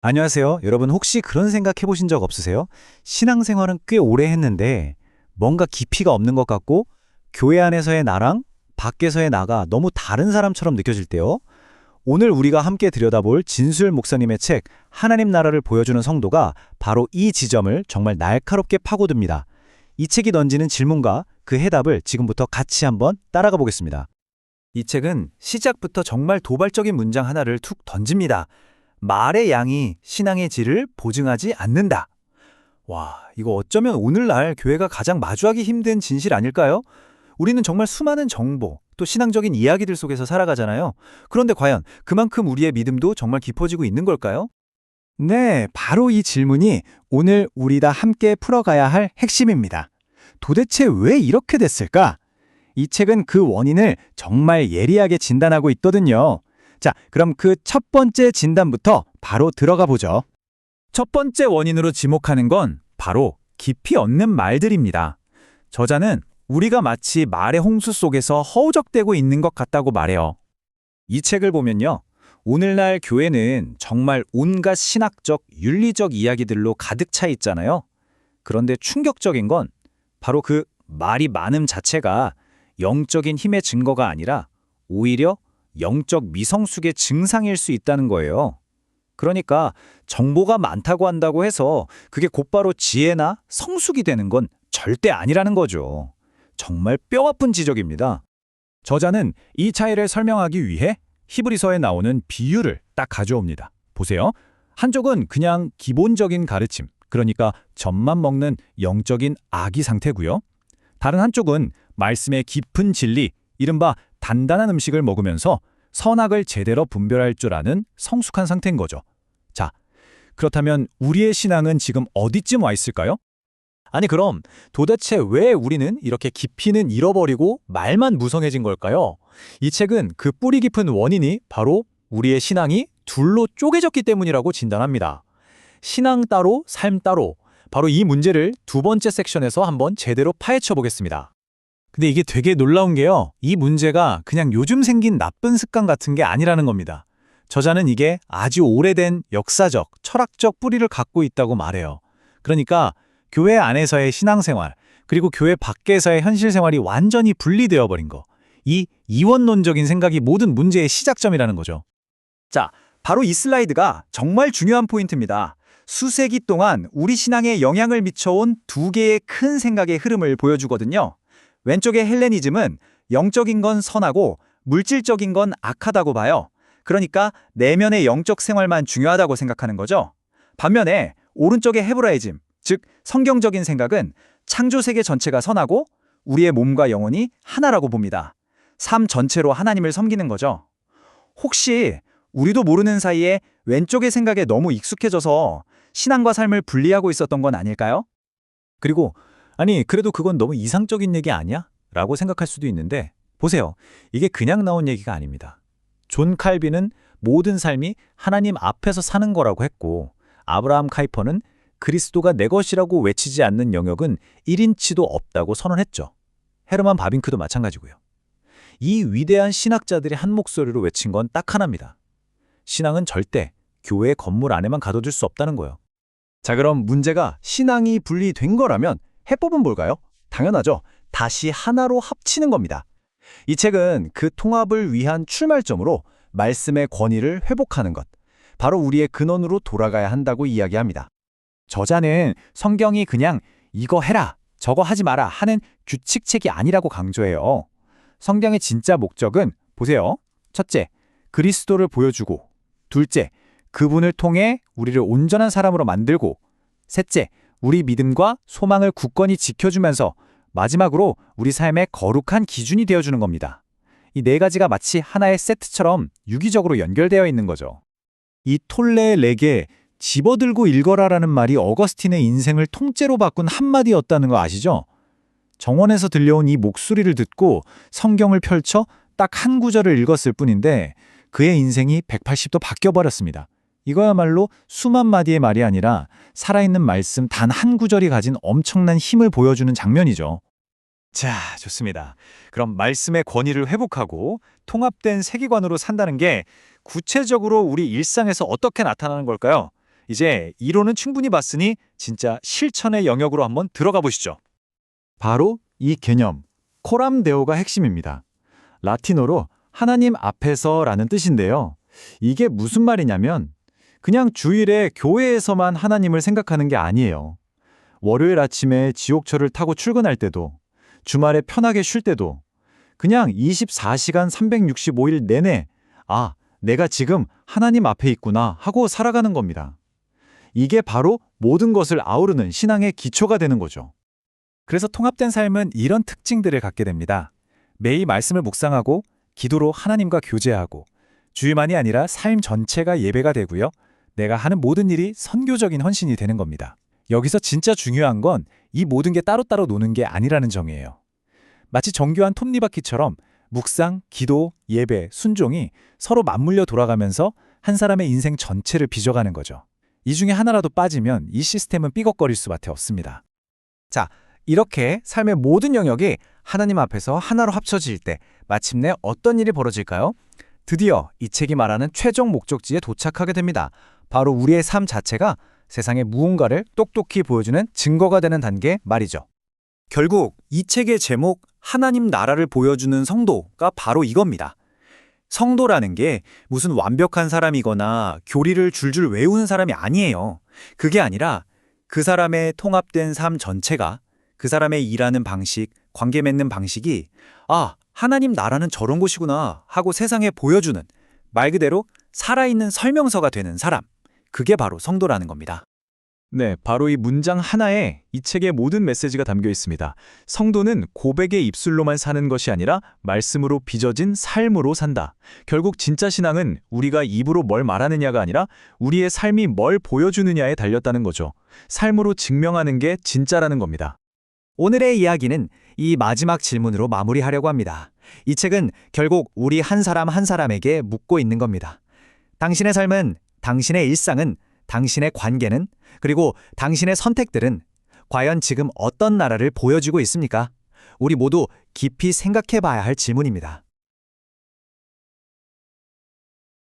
안녕하세요. 여러분 혹시 그런 생각 해보신 적 없으세요? 신앙생활은 꽤 오래 했는데 뭔가 깊이가 없는 것 같고 교회 안에서의 나랑 밖에서의 나가 너무 다른 사람처럼 느껴질 때요. 오늘 우리가 함께 들여다볼 진수열 목사님의 책 하나님 나라를 보여주는 성도가 바로 이 지점을 정말 날카롭게 파고듭니다. 이 책이 던지는 질문과 그 해답을 지금부터 같이 한번 따라가 보겠습니다. 이 책은 시작부터 정말 도발적인 문장 하나를 툭 던집니다. 말의 양이 신앙의 질을 보증하지 않는다. 와, 이거 어쩌면 오늘날 교회가 가장 마주하기 힘든 진실 아닐까요? 우리는 정말 수많은 정보, 또 신앙적인 이야기들 속에서 살아가잖아요. 그런데 과연 그만큼 우리의 믿음도 정말 깊어지고 있는 걸까요? 네, 바로 이 질문이 오늘 우리 다 함께 풀어가야 할 핵심입니다. 도대체 왜 이렇게 됐을까? 이 책은 그 원인을 정말 예리하게 진단하고 있거든요. 자, 그럼 그 첫 번째 진단부터 바로 들어가 보죠. 첫 번째 원인으로 지목하는 건 바로 깊이 없는 말들입니다. 저자는 우리가 마치 말의 홍수 속에서 허우적대고 있는 것 같다고 말해요. 이 책을 보면요. 오늘날 교회는 정말 온갖 신학적, 윤리적 이야기들로 가득 차 있잖아요. 그런데 충격적인 건 바로 그 말이 많음 자체가 영적인 힘의 증거가 아니라 오히려 영적 미성숙의 증상일 수 있다는 거예요. 그러니까 정보가 많다고 한다고 해서 그게 곧바로 지혜나 성숙이 되는 건 절대 아니라는 거죠. 정말 뼈아픈 지적입니다. 저자는 이 차이를 설명하기 위해 히브리서에 나오는 비유를 딱 가져옵니다. 보세요. 한쪽은 그냥 기본적인 가르침, 그러니까 젖만 먹는 영적인 아기 상태고요. 다른 한쪽은 말씀의 깊은 진리, 이른바 단단한 음식을 먹으면서 선악을 제대로 분별할 줄 아는 성숙한 상태인 거죠. 자, 그렇다면 우리의 신앙은 지금 어디쯤 와 있을까요? 아니 그럼 도대체 왜 우리는 이렇게 깊이는 잃어버리고 말만 무성해진 걸까요? 이 책은 그 뿌리 깊은 원인이 바로 우리의 신앙이 둘로 쪼개졌기 때문이라고 진단합니다. 신앙 따로, 삶 따로. 바로 이 문제를 두 번째 섹션에서 한번 제대로 파헤쳐 보겠습니다. 근데 이게 되게 놀라운 게요. 이 문제가 그냥 요즘 생긴 나쁜 습관 같은 게 아니라는 겁니다. 저자는 이게 아주 오래된 역사적, 철학적 뿌리를 갖고 있다고 말해요. 그러니까 교회 안에서의 신앙생활, 그리고 교회 밖에서의 현실 생활이 완전히 분리되어 버린 거. 이 이원론적인 생각이 모든 문제의 시작점이라는 거죠. 자, 바로 이 슬라이드가 정말 중요한 포인트입니다. 수세기 동안 우리 신앙에 영향을 미쳐온 두 개의 큰 생각의 흐름을 보여주거든요. 왼쪽의 헬레니즘은 영적인 건 선하고 물질적인 건 악하다고 봐요. 그러니까 내면의 영적 생활만 중요하다고 생각하는 거죠. 반면에 오른쪽의 헤브라이즘, 즉 성경적인 생각은 창조 세계 전체가 선하고 우리의 몸과 영혼이 하나라고 봅니다. 삶 전체로 하나님을 섬기는 거죠. 혹시 우리도 모르는 사이에 왼쪽의 생각에 너무 익숙해져서 신앙과 삶을 분리하고 있었던 건 아닐까요? 그리고 아니 그래도 그건 너무 이상적인 얘기 아니야? 라고 생각할 수도 있는데 보세요. 이게 그냥 나온 얘기가 아닙니다. 존 칼빈은 모든 삶이 하나님 앞에서 사는 거라고 했고 아브라함 카이퍼는 그리스도가 내 것이라고 외치지 않는 영역은 1인치도 없다고 선언했죠. 헤르만 바빙크도 마찬가지고요. 이 위대한 신학자들이 한 목소리로 외친 건 딱 하나입니다. 신앙은 절대 교회 건물 안에만 가둬둘 수 없다는 거예요. 자, 그럼 문제가 신앙이 분리된 거라면 해법은 뭘까요? 당연하죠. 다시 하나로 합치는 겁니다. 이 책은 그 통합을 위한 출발점으로 말씀의 권위를 회복하는 것, 바로 우리의 근원으로 돌아가야 한다고 이야기합니다. 저자는 성경이 그냥 이거 해라, 저거 하지 마라 하는 규칙책이 아니라고 강조해요. 성경의 진짜 목적은 보세요. 첫째, 그리스도를 보여주고, 둘째, 그분을 통해 우리를 온전한 사람으로 만들고, 셋째, 우리 믿음과 소망을 굳건히 지켜주면서 마지막으로 우리 삶의 거룩한 기준이 되어주는 겁니다. 이 네 가지가 마치 하나의 세트처럼 유기적으로 연결되어 있는 거죠. 이 톨레 레게 집어들고 읽어라라는 말이 어거스틴의 인생을 통째로 바꾼 한마디였다는 거 아시죠? 정원에서 들려온 이 목소리를 듣고 성경을 펼쳐 딱 한 구절을 읽었을 뿐인데 그의 인생이 180도 바뀌어버렸습니다. 이거야말로 수만 마디의 말이 아니라 살아있는 말씀 단 한 구절이 가진 엄청난 힘을 보여주는 장면이죠. 자, 좋습니다. 그럼 말씀의 권위를 회복하고 통합된 세계관으로 산다는 게 구체적으로 우리 일상에서 어떻게 나타나는 걸까요? 이제 이론은 충분히 봤으니 진짜 실천의 영역으로 한번 들어가 보시죠. 바로 이 개념, 코람 데오가 핵심입니다. 라틴어로 하나님 앞에서라는 뜻인데요. 이게 무슨 말이냐면 그냥 주일에 교회에서만 하나님을 생각하는 게 아니에요. 월요일 아침에 지옥철을 타고 출근할 때도, 주말에 편하게 쉴 때도, 그냥 24시간 365일 내내 아, 내가 지금 하나님 앞에 있구나 하고 살아가는 겁니다. 이게 바로 모든 것을 아우르는 신앙의 기초가 되는 거죠. 그래서 통합된 삶은 이런 특징들을 갖게 됩니다. 매일 말씀을 묵상하고 기도로 하나님과 교제하고 주일만이 아니라 삶 전체가 예배가 되고요. 내가 하는 모든 일이 선교적인 헌신이 되는 겁니다. 여기서 진짜 중요한 건 이 모든 게 따로따로 노는 게 아니라는 점이에요. 마치 정교한 톱니바퀴처럼 묵상, 기도, 예배, 순종이 서로 맞물려 돌아가면서 한 사람의 인생 전체를 빚어가는 거죠. 이 중에 하나라도 빠지면 이 시스템은 삐걱거릴 수밖에 없습니다. 자, 이렇게 삶의 모든 영역이 하나님 앞에서 하나로 합쳐질 때 마침내 어떤 일이 벌어질까요? 드디어 이 책이 말하는 최종 목적지에 도착하게 됩니다. 바로 우리의 삶 자체가 세상에 무언가를 똑똑히 보여주는 증거가 되는 단계 말이죠. 결국 이 책의 제목 하나님 나라를 보여주는 성도가 바로 이겁니다. 성도라는 게 무슨 완벽한 사람이거나 교리를 줄줄 외우는 사람이 아니에요. 그게 아니라 그 사람의 통합된 삶 전체가 그 사람의 일하는 방식, 관계 맺는 방식이 아, 하나님 나라는 저런 곳이구나 하고 세상에 보여주는 말 그대로 살아있는 설명서가 되는 사람. 그게 바로 성도라는 겁니다. 네, 바로 이 문장 하나에 이 책의 모든 메시지가 담겨 있습니다. 성도는 고백의 입술로만 사는 것이 아니라 말씀으로 빚어진 삶으로 산다. 결국 진짜 신앙은 우리가 입으로 뭘 말하느냐가 아니라 우리의 삶이 뭘 보여주느냐에 달렸다는 거죠. 삶으로 증명하는 게 진짜라는 겁니다. 오늘의 이야기는 이 마지막 질문으로 마무리하려고 합니다. 이 책은 결국 우리 한 사람 한 사람에게 묻고 있는 겁니다. 당신의 삶은, 당신의 일상은, 당신의 관계는, 그리고 당신의 선택들은 과연 지금 어떤 나라를 보여주고 있습니까? 우리 모두 깊이 생각해 봐야 할 질문입니다.